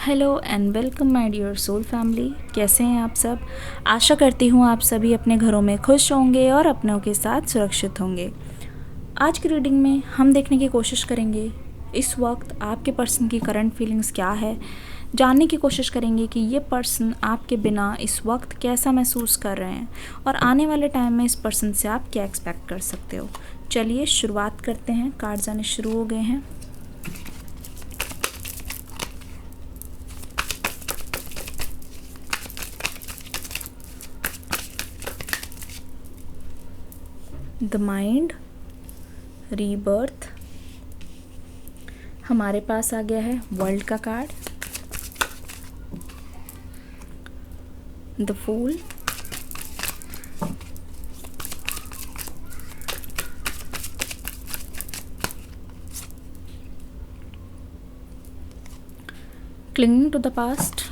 Hello and welcome my dear soul family. कैसे हैं आप सब। आशा करती हूँ आप सभी अपने घरों में खुश होंगे और अपनों के साथ सुरक्षित होंगे। आज की रीडिंग में हम देखने की कोशिश करेंगे इस वक्त आपके पर्सन की करंट फीलिंग्स क्या है। जानने की कोशिश करेंगे कि ये पर्सन आपके बिना इस वक्त कैसा महसूस कर रहे हैं और आने वाले टाइम में इस पर्सन से आप क्या एक्सपेक्ट कर सकते हो। चलिए शुरुआत करते हैं। कार्ड्स आने शुरू हो गए हैं। द माइंड, रीबर्थ, हमारे पास आ गया है वर्ल्ड का card, the fool, clinging to the past,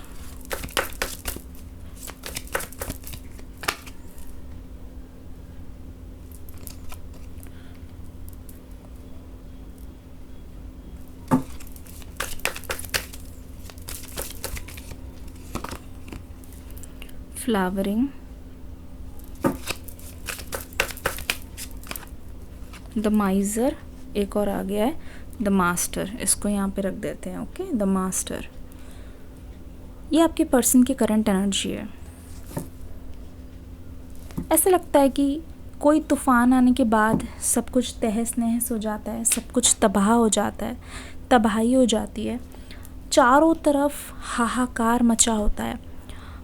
flowering, the miser, एक और आ गया है द मास्टर। इसको यहाँ पे रख देते हैं। Okay, the master. ये आपके पर्सन की करंट एनर्जी है। ऐसा लगता है कि कोई तूफान आने के बाद सब कुछ तहस नहस हो जाता है, सब कुछ तबाह हो जाता है, तबाही हो जाती है, चारों तरफ हाहाकार मचा होता है।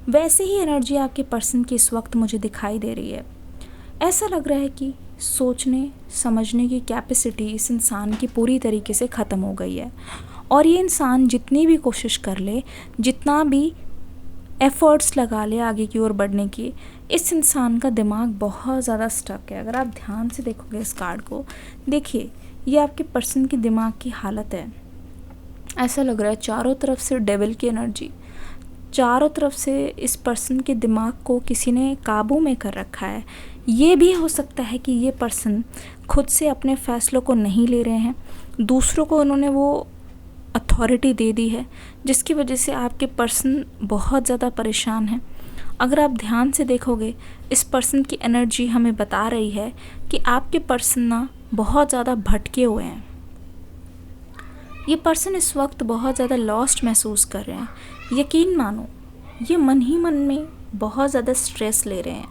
वैसे ही एनर्जी आपके पर्सन की इस वक्त मुझे दिखाई दे रही है। ऐसा लग रहा है कि सोचने समझने की कैपेसिटी इस इंसान की पूरी तरीके से ख़त्म हो गई है और ये इंसान जितनी भी कोशिश कर ले, जितना भी एफ़र्ट्स लगा ले आगे की ओर बढ़ने की, इस इंसान का दिमाग बहुत ज़्यादा स्टक है। अगर आप ध्यान से देखोगे इस कार्ड को, देखिए ये आपके पर्सन की दिमाग की हालत है। ऐसा लग रहा है चारों तरफ से डेविल की एनर्जी, चारों तरफ से इस पर्सन के दिमाग को किसी ने काबू में कर रखा है। ये भी हो सकता है कि ये पर्सन खुद से अपने फ़ैसलों को नहीं ले रहे हैं, दूसरों को उन्होंने वो अथॉरिटी दे दी है, जिसकी वजह से आपके पर्सन बहुत ज़्यादा परेशान हैं। अगर आप ध्यान से देखोगे, इस पर्सन की एनर्जी हमें बता रही है कि आपके पर्सन ना बहुत ज़्यादा भटके हुए हैं। ये पर्सन इस वक्त बहुत ज़्यादा लॉस्ट महसूस कर रहे हैं। यकीन मानो, ये मन ही मन में बहुत ज़्यादा स्ट्रेस ले रहे हैं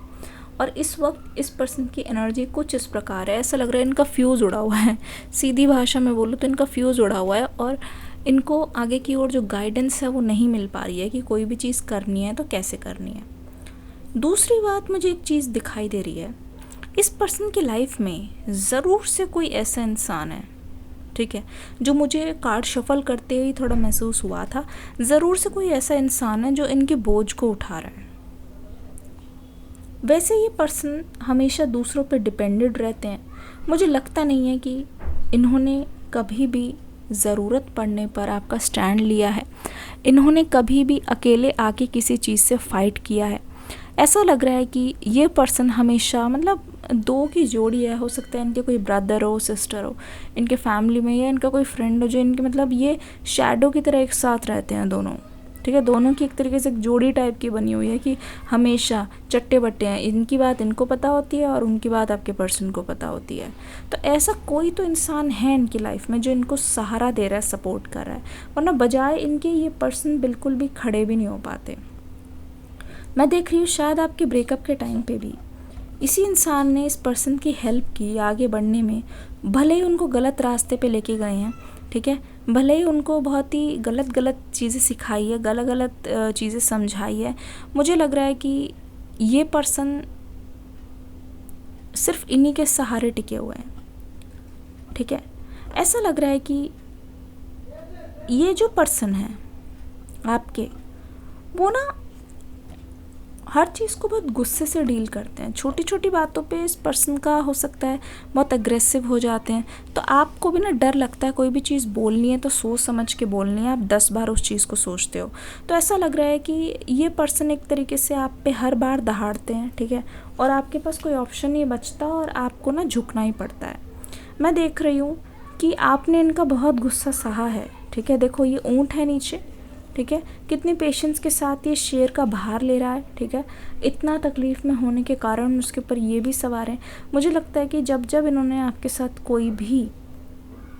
और इस वक्त इस पर्सन की एनर्जी कुछ इस प्रकार है। ऐसा लग रहा है इनका फ्यूज़ उड़ा हुआ है। सीधी भाषा में बोलूँ तो इनका फ्यूज़ उड़ा हुआ है और इनको आगे की ओर जो गाइडेंस है वो नहीं मिल पा रही है कि कोई भी चीज़ करनी है तो कैसे करनी है। दूसरी बात, मुझे एक चीज़ दिखाई दे रही है, इस पर्सन की लाइफ में ज़रूर से कोई ऐसा इंसान है, ठीक है, जो मुझे कार्ड शफल करते ही थोड़ा महसूस हुआ था। ज़रूर से कोई ऐसा इंसान है जो इनके बोझ को उठा रहा है। वैसे ये पर्सन हमेशा दूसरों पर डिपेंडेड रहते हैं। मुझे लगता नहीं है कि इन्होंने कभी भी ज़रूरत पड़ने पर आपका स्टैंड लिया है, इन्होंने कभी भी अकेले आके किसी चीज़ से फ़ाइट किया है। ऐसा लग रहा है कि ये पर्सन हमेशा, मतलब दो की जोड़ी है, हो सकता है इनके कोई ब्रदर हो, सिस्टर हो इनके फैमिली में, या इनका कोई फ्रेंड हो जो इनके, मतलब ये शैडो की तरह एक साथ रहते हैं दोनों, ठीक है। दोनों की एक तरीके से एक जोड़ी टाइप की बनी हुई है कि हमेशा चट्टे बट्टे हैं। इनकी बात इनको पता होती है और उनकी बात आपके पर्सन को पता होती है। तो ऐसा कोई तो इंसान है इनकी लाइफ में जो इनको सहारा दे रहा है, सपोर्ट कर रहा है, वरना बजाय इनके ये पर्सन बिल्कुल भी खड़े भी नहीं हो पाते। मैं देख रही हूँ शायद आपके ब्रेकअप के टाइम पे भी इसी इंसान ने इस पर्सन की हेल्प की आगे बढ़ने में। भले ही उनको गलत रास्ते पे लेके गए हैं, ठीक है, भले ही उनको बहुत ही गलत गलत चीज़ें सिखाई है, गलत गलत चीज़ें समझाई है। मुझे लग रहा है कि ये पर्सन सिर्फ इन्हीं के सहारे टिके हुए हैं, ठीक है। ऐसा लग रहा है कि ये जो पर्सन है आपके, वो ना हर चीज़ को बहुत गुस्से से डील करते हैं। छोटी छोटी बातों पे इस पर्सन का हो सकता है बहुत अग्रेसिव हो जाते हैं। तो आपको भी ना डर लगता है, कोई भी चीज़ बोलनी है तो सोच समझ के बोलनी है, आप 10 बार उस चीज़ को सोचते हो। तो ऐसा लग रहा है कि ये पर्सन एक तरीके से आप पे हर बार दहाड़ते हैं, ठीक है, और आपके पास कोई ऑप्शन नहीं बचता और आपको ना झुकना ही पड़ता है। मैं देख रही हूँ कि आपने इनका बहुत गुस्सा सहा है, ठीक है। देखो ये ऊँट है नीचे, ठीक है, कितनी पेशेंस के साथ ये शेर का भार ले रहा है, ठीक है, इतना तकलीफ़ में होने के कारण उसके ऊपर ये भी सवार हैं। मुझे लगता है कि जब जब इन्होंने आपके साथ कोई भी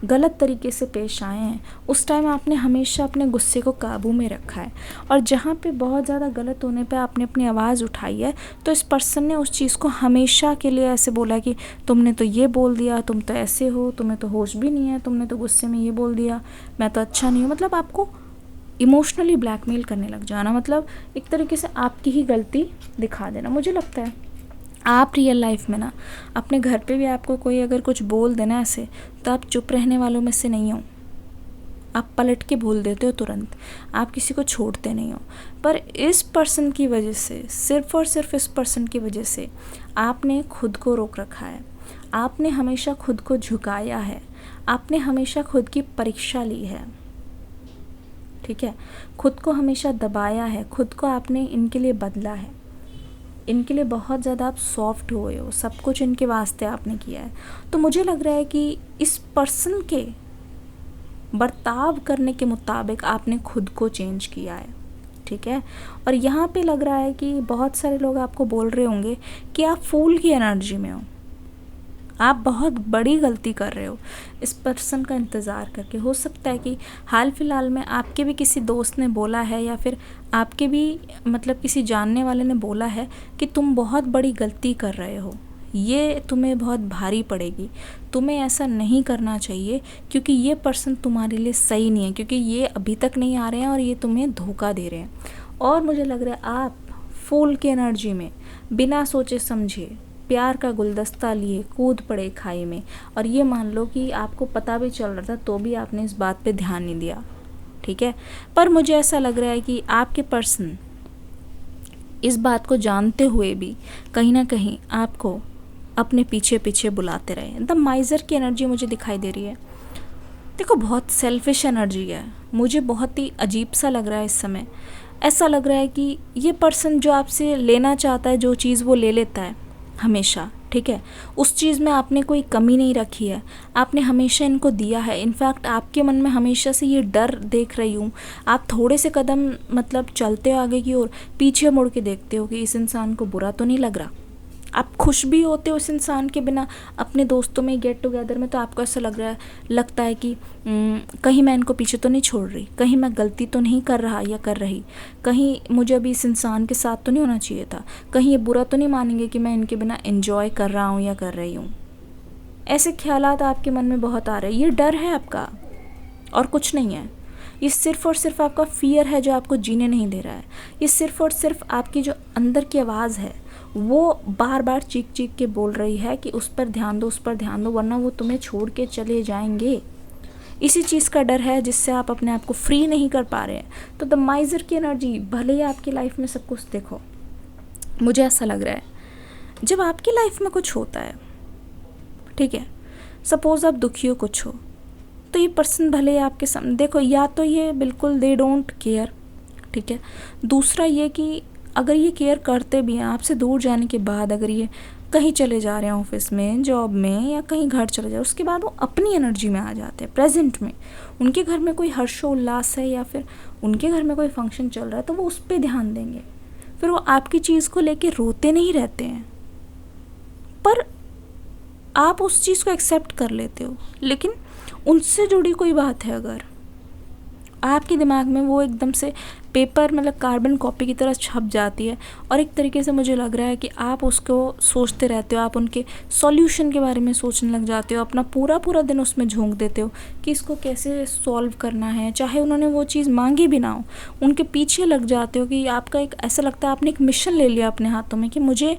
गलत तरीके से पेश आए हैं, उस टाइम आपने हमेशा अपने गुस्से को काबू में रखा है, और जहाँ पे बहुत ज़्यादा गलत होने पे आपने अपनी आवाज़ उठाई है, तो इस पर्सन ने उस चीज़ को हमेशा के लिए ऐसे बोला कि तुमने तो ये बोल दिया, तुम तो ऐसे हो, तुम्हें तो होश भी नहीं है, तुमने तो गुस्से में ये बोल दिया, मैं तो अच्छा नहीं हूँ। मतलब आपको इमोशनली ब्लैकमेल करने लग जाना, मतलब एक तरीके से आपकी ही गलती दिखा देना। मुझे लगता है आप रियल लाइफ में ना, अपने घर पे भी आपको कोई अगर कुछ बोल देना ऐसे, तो आप चुप रहने वालों में से नहीं हो, आप पलट के बोल देते हो तुरंत, आप किसी को छोड़ते नहीं हो। पर इस पर्सन की वजह से, सिर्फ़ और सिर्फ इस पर्सन की वजह से आपने खुद को रोक रखा है, आपने हमेशा खुद को झुकाया है, आपने हमेशा खुद की परीक्षा ली है, ठीक है, खुद को हमेशा दबाया है, खुद को आपने इनके लिए बदला है, इनके लिए बहुत ज़्यादा आप सॉफ्ट हुए हो, सब कुछ इनके वास्ते आपने किया है। तो मुझे लग रहा है कि इस पर्सन के बर्ताव करने के मुताबिक आपने खुद को चेंज किया है, ठीक है। और यहाँ पे लग रहा है कि बहुत सारे लोग आपको बोल रहे होंगे कि आप फूल की एनर्जी में हो, आप बहुत बड़ी गलती कर रहे हो इस पर्सन का इंतज़ार करके। हो सकता है कि हाल फिलहाल में आपके भी किसी दोस्त ने बोला है, या फिर आपके भी मतलब किसी जानने वाले ने बोला है कि तुम बहुत बड़ी गलती कर रहे हो, ये तुम्हें बहुत भारी पड़ेगी, तुम्हें ऐसा नहीं करना चाहिए, क्योंकि ये पर्सन तुम्हारे लिए सही नहीं है, क्योंकि ये अभी तक नहीं आ रहे हैं और ये तुम्हें धोखा दे रहे हैं। और मुझे लग रहा है आप फूल की एनर्जी में बिना सोचे समझे प्यार का गुलदस्ता लिए कूद पड़े खाई में, और ये मान लो कि आपको पता भी चल रहा था तो भी आपने इस बात पे ध्यान नहीं दिया, ठीक है। पर मुझे ऐसा लग रहा है कि आपके पर्सन इस बात को जानते हुए भी कहीं ना कहीं आपको अपने पीछे पीछे बुलाते रहे। द माइज़र की एनर्जी मुझे दिखाई दे रही है। देखो, बहुत सेल्फिश एनर्जी है, मुझे बहुत ही अजीब सा लग रहा है इस समय। ऐसा लग रहा है कि ये पर्सन जो आपसे लेना चाहता है, जो चीज़ वो ले लेता है हमेशा, ठीक है, उस चीज़ में आपने कोई कमी नहीं रखी है, आपने हमेशा इनको दिया है। इनफैक्ट आपके मन में हमेशा से ये डर देख रही हूँ, आप थोड़े से कदम मतलब चलते हो आगे की ओर, पीछे मुड़ के देखते हो कि इस इंसान को बुरा तो नहीं लग रहा। आप खुश भी होते हो इस इंसान के बिना, अपने दोस्तों में गेट टुगेदर में, तो आपको ऐसा लगता है कि कहीं मैं इनको पीछे तो नहीं छोड़ रही, कहीं मैं गलती तो नहीं कर रहा या कर रही, कहीं मुझे अभी इस इंसान के साथ तो नहीं होना चाहिए था, कहीं ये बुरा तो नहीं मानेंगे कि मैं इनके बिना एंजॉय कर रहा हूँ या कर रही हूँ। ऐसे ख्यालात आपके मन में बहुत आ रहे हैं। ये डर है आपका और कुछ नहीं है। ये सिर्फ़ और सिर्फ आपका फियर है जो आपको जीने नहीं दे रहा है। ये सिर्फ़ और सिर्फ आपकी जो अंदर की आवाज़ है वो बार बार चीख चीख के बोल रही है कि उस पर ध्यान दो, उस पर ध्यान दो, वरना वो तुम्हें छोड़ के चले जाएंगे। इसी चीज़ का डर है जिससे आप अपने आप को फ्री नहीं कर पा रहे हैं। तो द माइज़र की एनर्जी, भले ही आपकी लाइफ में सब कुछ देखो, मुझे ऐसा लग रहा है जब आपकी लाइफ में कुछ होता है, ठीक है, सपोज़ आप दुखी हो, कुछ हो, तो ये पर्सन भले ही आपके सामने, देखो, या तो ये बिल्कुल दे डोंट केयर, ठीक है, दूसरा ये कि अगर ये केयर करते भी हैं, आपसे दूर जाने के बाद अगर ये कहीं चले जा रहे हैं, ऑफिस में, जॉब में, या कहीं घर चले जा रहे हैं, उसके बाद वो अपनी एनर्जी में आ जाते हैं, प्रेजेंट में। उनके घर में कोई हर्षोल्लास है या फिर उनके घर में कोई फंक्शन चल रहा है तो वो उस पर ध्यान देंगे, फिर वो आपकी चीज़ को लेके रोते नहीं रहते हैं। पर आप उस चीज़ को एक्सेप्ट कर लेते हो, लेकिन उनसे जुड़ी कोई बात है अगर आपके दिमाग में, वो एकदम से पेपर मतलब कार्बन कॉपी की तरह छप जाती है, और एक तरीके से मुझे लग रहा है कि आप उसको सोचते रहते हो, आप उनके सॉल्यूशन के बारे में सोचने लग जाते हो, अपना पूरा पूरा दिन उसमें झोंक देते हो कि इसको कैसे सॉल्व करना है, चाहे उन्होंने वो चीज़ मांगी भी ना हो, उनके पीछे लग जाते हो कि आपका एक ऐसा लगता है आपने एक मिशन ले लिया अपने हाथों में कि मुझे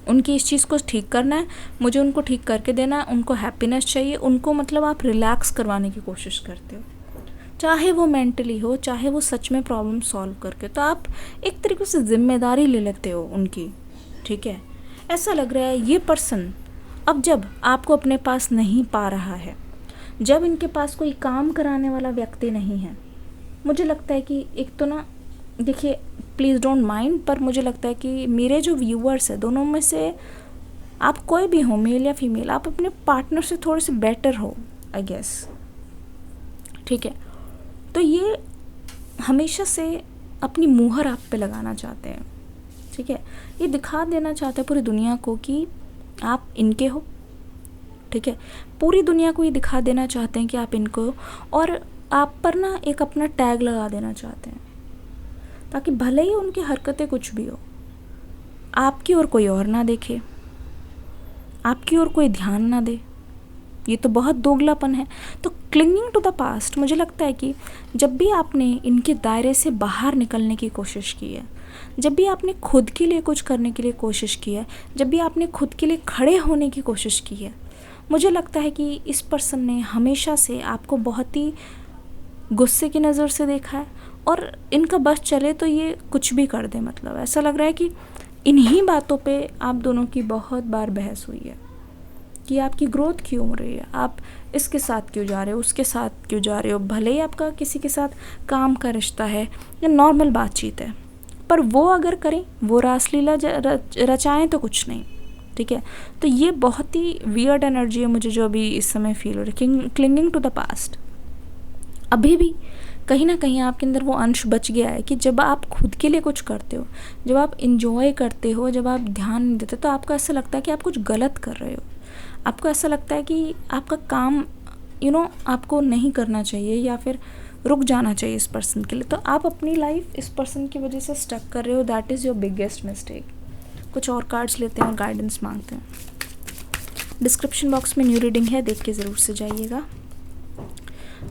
उनकी इस चीज़ को ठीक करना है, मुझे उनको ठीक करके देना है, उनको हैप्पीनेस चाहिए, उनको मतलब आप रिलैक्स करवाने की कोशिश करते हो, चाहे वो मेंटली हो, चाहे वो सच में प्रॉब्लम सॉल्व करके। तो आप एक तरीके से जिम्मेदारी ले लेते हो उनकी, ठीक है। ऐसा लग रहा है ये पर्सन अब जब आपको अपने पास नहीं पा रहा है, जब इनके पास कोई काम कराने वाला व्यक्ति नहीं है, मुझे लगता है कि एक तो ना, देखिए प्लीज़ डोंट माइंड, पर मुझे लगता है कि मेरे जो व्यूअर्स हैं दोनों में से आप कोई भी हो, मेल या फीमेल, आप अपने पार्टनर से थोड़े से बेटर हो, आई गेस, ठीक है। तो ये हमेशा से अपनी मुहर आप पे लगाना चाहते हैं, ठीक है। ये दिखा देना चाहते हैं पूरी दुनिया को कि आप इनके हो, ठीक है। पूरी दुनिया को ये दिखा देना चाहते हैं कि आप इनको हो, और आप पर ना एक अपना टैग लगा देना चाहते हैं, ताकि भले ही उनकी हरकतें कुछ भी हो, आपकी ओर कोई और ना देखे, आपकी ओर कोई ध्यान ना दे। ये तो बहुत दोगलापन है। तो क्लिंगिंग टू द पास्ट, मुझे लगता है कि जब भी आपने इनके दायरे से बाहर निकलने की कोशिश की है, जब भी आपने खुद के लिए कुछ करने के लिए कोशिश की है, जब भी आपने खुद के लिए खड़े होने की कोशिश की है, मुझे लगता है कि इस पर्सन ने हमेशा से आपको बहुत ही गुस्से की नज़र से देखा है, और इनका बस चले तो ये कुछ भी कर दे। मतलब ऐसा लग रहा है कि इन्हीं बातों पे आप दोनों की बहुत बार बहस हुई है कि आपकी ग्रोथ क्यों हो रही है, आप इसके साथ क्यों जा रहे हो, उसके साथ क्यों जा रहे हो। भले ही आपका किसी के साथ काम का रिश्ता है या नॉर्मल बातचीत है, पर वो अगर करें, वो रासलीला रचाएं तो कुछ नहीं, ठीक है। तो ये बहुत ही वियर्ड एनर्जी है मुझे जो अभी इस समय फील हो रही है, क्लिंगिंग टू द पास्ट। अभी भी कहीं ना कहीं आपके अंदर वो अंश बच गया है कि जब आप खुद के लिए कुछ करते हो, जब आप इंजॉय करते हो, जब आप ध्यान नहीं देते, तो आपको ऐसा लगता है कि आप कुछ गलत कर रहे हो। आपको ऐसा लगता है कि आपका काम आपको नहीं करना चाहिए, या फिर रुक जाना चाहिए इस पर्सन के लिए। तो आप अपनी लाइफ इस पर्सन की वजह से स्टक कर रहे हो। That is your biggest mistake. कुछ और कार्ड्स लेते हैं और गाइडेंस मांगते हैं। डिस्क्रिप्शन बॉक्स में न्यू रीडिंग है, देख के ज़रूर से जाइएगा।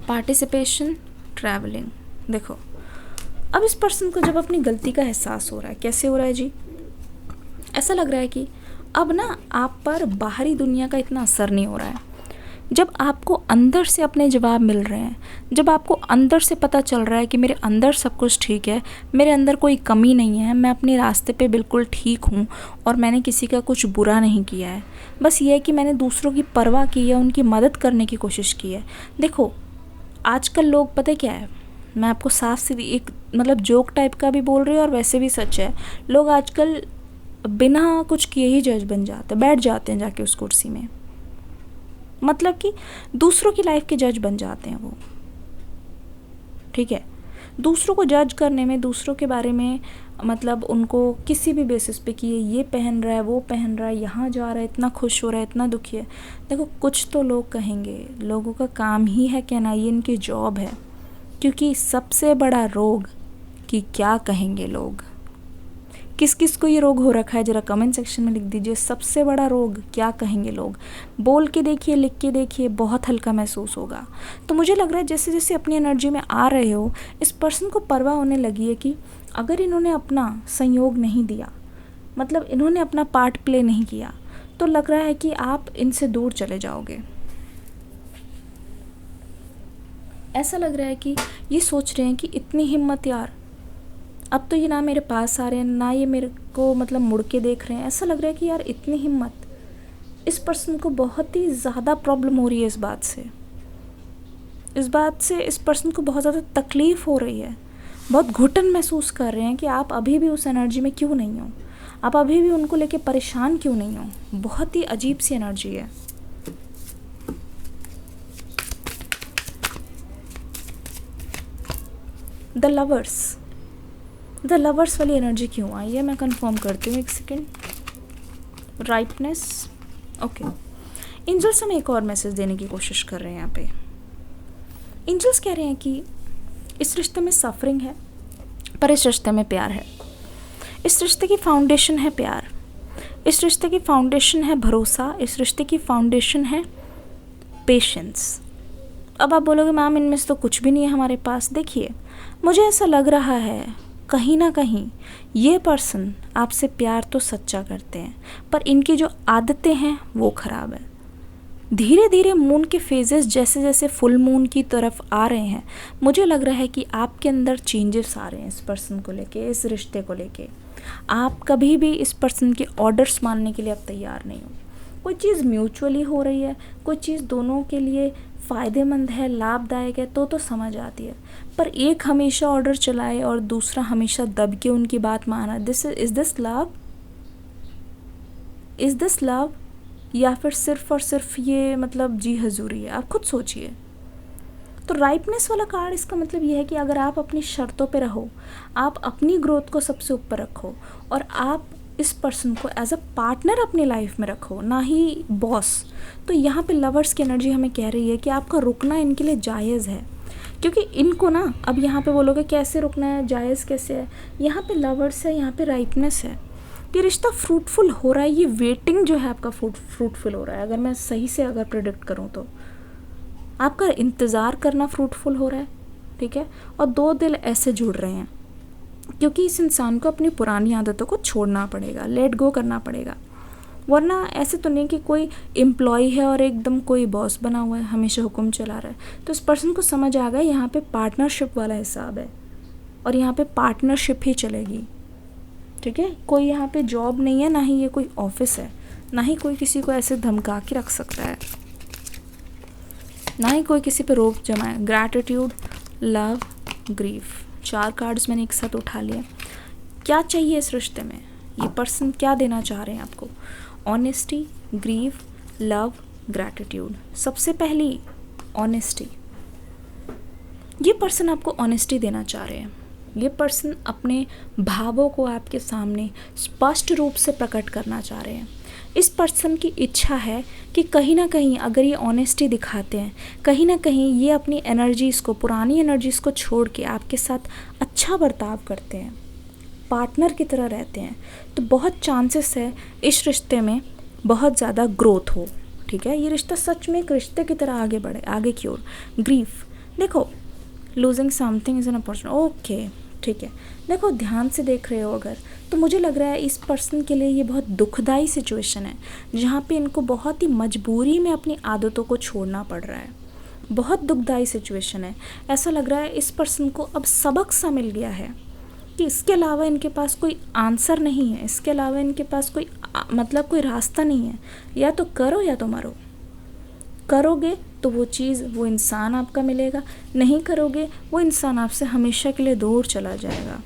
Participation, travelling. देखो, अब इस पर्सन को जब अपनी गलती का एहसास हो रहा है, कैसे हो रहा है जी, ऐसा लग रहा है कि अब ना आप पर बाहरी दुनिया का इतना असर नहीं हो रहा है। जब आपको अंदर से अपने जवाब मिल रहे हैं, जब आपको अंदर से पता चल रहा है कि मेरे अंदर सब कुछ ठीक है, मेरे अंदर कोई कमी नहीं है, मैं अपने रास्ते पे बिल्कुल ठीक हूँ, और मैंने किसी का कुछ बुरा नहीं किया है, बस ये है कि मैंने दूसरों की परवाह की है, उनकी मदद करने की कोशिश की है। देखो, आजकल लोग, पता क्या है, मैं आपको साफ सीधी एक मतलब जोक टाइप का भी बोल रही हूँ और वैसे भी सच है, लोग आजकल बिना कुछ किए ही जज बन जाते, बैठ जाते हैं जाके उस कुर्सी में। मतलब कि दूसरों की लाइफ के जज बन जाते हैं वो, ठीक है। दूसरों को जज करने में, दूसरों के बारे में, मतलब उनको किसी भी बेसिस पे कि ये पहन रहा है, वो पहन रहा है, यहाँ जा रहा है, इतना खुश हो रहा है, इतना दुखी है। देखो, कुछ तो लोग कहेंगे, लोगों का काम ही है कहना, ये इनकी जॉब है। क्योंकि सबसे बड़ा रोग कि क्या कहेंगे लोग। किस किस को ये रोग हो रखा है, ज़रा कमेंट सेक्शन में लिख दीजिए। सबसे बड़ा रोग क्या कहेंगे लोग। बोल के देखिए, लिख के देखिए, बहुत हल्का महसूस होगा। तो मुझे लग रहा है जैसे जैसे अपनी एनर्जी में आ रहे हो, इस पर्सन को परवाह होने लगी है कि अगर इन्होंने अपना संयोग नहीं दिया, मतलब इन्होंने अपना पार्ट प्ले नहीं किया, तो लग रहा है कि आप इनसे दूर चले जाओगे। ऐसा लग रहा है कि ये सोच रहे हैं कि इतनी हिम्मत यार, अब तो ये ना मेरे पास आ रहे हैं, ना ये मेरे को मतलब मुड़ के देख रहे हैं। ऐसा लग रहा है कि यार इतनी हिम्मत। इस पर्सन को बहुत ही ज़्यादा प्रॉब्लम हो रही है इस बात से। इस पर्सन को बहुत ज़्यादा तकलीफ़ हो रही है, बहुत घुटन महसूस कर रहे हैं कि आप अभी भी उस एनर्जी में क्यों नहीं हो, आप अभी भी उनको लेके परेशान क्यों नहीं हो। बहुत ही अजीब सी एनर्जी है। द लवर्स वाली एनर्जी क्यों आई है, मैं कंफर्म करती हूँ, एक सेकेंड। Rightness, okay. एंजल्स हमें एक और मैसेज देने की कोशिश कर रहे हैं यहाँ पे। एंजल्स कह रहे हैं कि इस रिश्ते में सफरिंग है, पर इस रिश्ते में प्यार है। इस रिश्ते की फाउंडेशन है प्यार, इस रिश्ते की फाउंडेशन है भरोसा, इस रिश्ते की फाउंडेशन है पेशेंस। अब आप बोलोगे मैम इनमें से तो कुछ भी नहीं है हमारे पास। देखिए, मुझे ऐसा लग रहा है कहीं ना कहीं ये पर्सन आपसे प्यार तो सच्चा करते हैं, पर इनकी जो आदतें हैं वो ख़राब है। धीरे धीरे मून के फेजेस जैसे जैसे फुल मून की तरफ आ रहे हैं, मुझे लग रहा है कि आपके अंदर चेंजेस आ रहे हैं इस पर्सन को लेके, इस रिश्ते को लेके। आप कभी भी इस पर्सन के ऑर्डर्स मानने के लिए अब तैयार नहीं हो। कोई चीज़ म्यूचुअली हो रही है, कोई चीज़ दोनों के लिए फ़ायदेमंद है, लाभदायक है, तो समझ आती है। पर एक हमेशा ऑर्डर चलाए और दूसरा हमेशा दब के उनकी बात माना, इज़ दिस लव, या फिर सिर्फ और सिर्फ ये मतलब जी हजूरी है। आप खुद सोचिए। तो राइपनेस वाला कार्ड इसका मतलब ये है कि अगर आप अपनी शर्तों पे रहो, आप अपनी ग्रोथ को सबसे ऊपर रखो और आप इस पर्सन को एज अ पार्टनर अपनी लाइफ में रखो, ना ही बॉस, तो यहाँ पे लवर्स की एनर्जी हमें कह रही है कि आपका रुकना इनके लिए जायज़ है। क्योंकि इनको ना, अब यहाँ पे बोलोगे कैसे रुकना है, जायज़ कैसे है, यहाँ पे लवर्स है, यहाँ पे राइपनेस है, ये रिश्ता फ्रूटफुल हो रहा है, ये वेटिंग जो है आपका फ्रूटफुल हो रहा है। अगर मैं सही से अगर प्रेडिक्ट करूँ तो आपका इंतज़ार करना फ्रूटफुल हो रहा है, ठीक है। और दो दिल ऐसे जुड़ रहे हैं क्योंकि इस इंसान को अपनी पुरानी आदतों को छोड़ना पड़ेगा, लेट गो करना पड़ेगा। वरना ऐसे तो नहीं कि कोई एम्प्लॉय है और एकदम कोई बॉस बना हुआ है, हमेशा हुक्म चला रहा है। तो इस पर्सन को समझ आ गया यहाँ पे पार्टनरशिप वाला हिसाब है और यहाँ पे पार्टनरशिप ही चलेगी, ठीक है। कोई यहाँ पे जॉब नहीं है, ना ही ये कोई ऑफिस है, ना ही कोई किसी को ऐसे धमका के रख सकता है, ना ही कोई किसी पे रोक जमाए। ग्रैटिट्यूड, लव, ग्रीफ, 4 कार्ड्स मैंने एक साथ उठा लिए। क्या चाहिए इस रिश्ते में, ये पर्सन क्या देना चाह रहे हैं आपको? Honesty, grief, love, gratitude. सबसे पहली ऑनेस्टी, ये पर्सन आपको ऑनेस्टी देना चाह रहे हैं। ये पर्सन अपने भावों को आपके सामने स्पष्ट रूप से प्रकट करना चाह रहे हैं। इस पर्सन की इच्छा है कि कहीं ना कहीं अगर ये ऑनेस्टी दिखाते हैं, कहीं ना कहीं ये अपनी एनर्जीज़ को, पुरानी एनर्जीज़ को छोड़ के आपके साथ अच्छा बर्ताव करते हैं, पार्टनर की तरह रहते हैं, तो बहुत चांसेस है इस रिश्ते में बहुत ज़्यादा ग्रोथ हो, ठीक है। ये रिश्ता सच में एक रिश्ते की तरह आगे बढ़े, आगे की ओर। ग्रीफ, देखो losing something is an opportunity, okay, ठीक है। देखो ध्यान से देख रहे हो अगर, तो मुझे लग रहा है इस पर्सन के लिए ये बहुत दुखदाई सिचुएशन है, जहाँ पे इनको बहुत ही मजबूरी में अपनी आदतों को छोड़ना पड़ रहा है। बहुत दुखदाई सिचुएशन है। ऐसा लग रहा है इस पर्सन को अब सबक सा मिल गया है कि इसके अलावा इनके पास कोई आंसर नहीं है, इसके अलावा इनके पास कोई मतलब कोई रास्ता नहीं है। या तो करो या तो मरो। करोगे तो वो चीज़, वो इंसान आपका मिलेगा, नहीं करोगे वो इंसान आपसे हमेशा के लिए दूर चला जाएगा।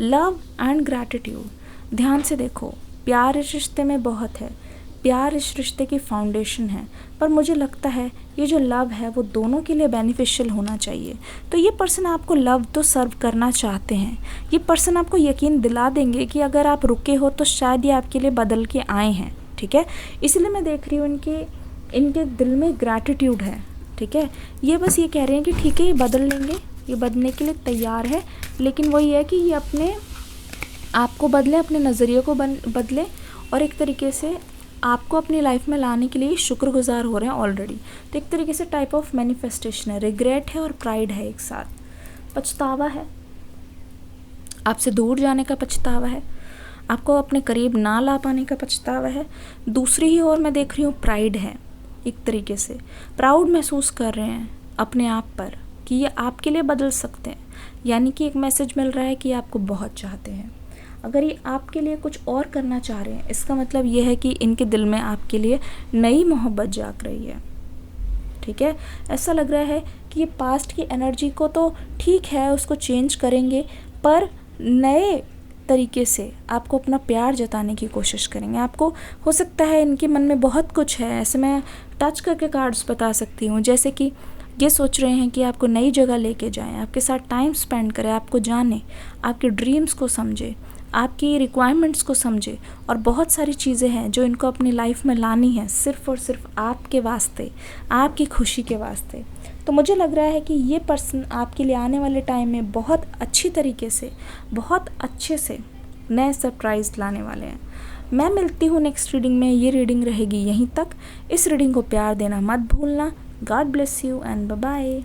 लव एंड ग्रैटिट्यूड, ध्यान से देखो, प्यार इस रिश्ते में बहुत है, प्यार इस रिश्ते की फाउंडेशन है, पर मुझे लगता है ये जो लव है वो दोनों के लिए बेनिफिशियल होना चाहिए। तो ये पर्सन आपको लव तो सर्व करना चाहते हैं, ये पर्सन आपको यकीन दिला देंगे कि अगर आप रुके हो तो शायद ये आपके लिए बदल के आए हैं, ठीक है। इसलिए मैं देख रही हूँ इनके दिल में ग्रैटिट्यूड है, ठीक है। ये बस ये कह रहे हैं कि ठीक है ये बदल लेंगे, ये बदलने के लिए तैयार है, लेकिन वही है कि ये अपने आप को बदले, अपने नज़रिए को बदले और एक तरीके से आपको अपनी लाइफ में लाने के लिए शुक्रगुजार हो रहे हैं ऑलरेडी। तो एक तरीके से टाइप ऑफ मैनिफेस्टेशन है, रिग्रेट है और प्राइड है एक साथ। पछतावा है, आपसे दूर जाने का पछतावा है, आपको अपने करीब ना ला पाने का पछतावा है। दूसरी ही ओर मैं देख रही हूँ प्राइड है, एक तरीके से प्राउड महसूस कर रहे हैं अपने आप पर कि ये आपके लिए बदल सकते हैं। यानी कि एक मैसेज मिल रहा है कि आपको बहुत चाहते हैं। अगर ये आपके लिए कुछ और करना चाह रहे हैं, इसका मतलब ये है कि इनके दिल में आपके लिए नई मोहब्बत जाग रही है, ठीक है। ऐसा लग रहा है कि ये पास्ट की एनर्जी को तो ठीक है उसको चेंज करेंगे, पर नए तरीके से आपको अपना प्यार जताने की कोशिश करेंगे। आपको हो सकता है इनके मन में बहुत कुछ है, ऐसे मैं टच करके कार्ड्स बता सकती हूँ, जैसे कि ये सोच रहे हैं कि आपको नई जगह लेके जाएं, आपके साथ टाइम स्पेंड करें, आपको जाने, आपके ड्रीम्स को समझे, आपकी रिक्वायरमेंट्स को समझे, और बहुत सारी चीज़ें हैं जो इनको अपनी लाइफ में लानी है सिर्फ़ और सिर्फ आपके वास्ते, आपकी खुशी के वास्ते। तो मुझे लग रहा है कि ये पर्सन आपके लिए आने वाले टाइम में बहुत अच्छी तरीके से, बहुत अच्छे से नए सरप्राइज़ लाने वाले हैं। मैं मिलती हूँ नेक्स्ट रीडिंग में। ये रीडिंग रहेगी यहीं तक। इस रीडिंग को प्यार देना मत भूलना। God bless you and bye bye.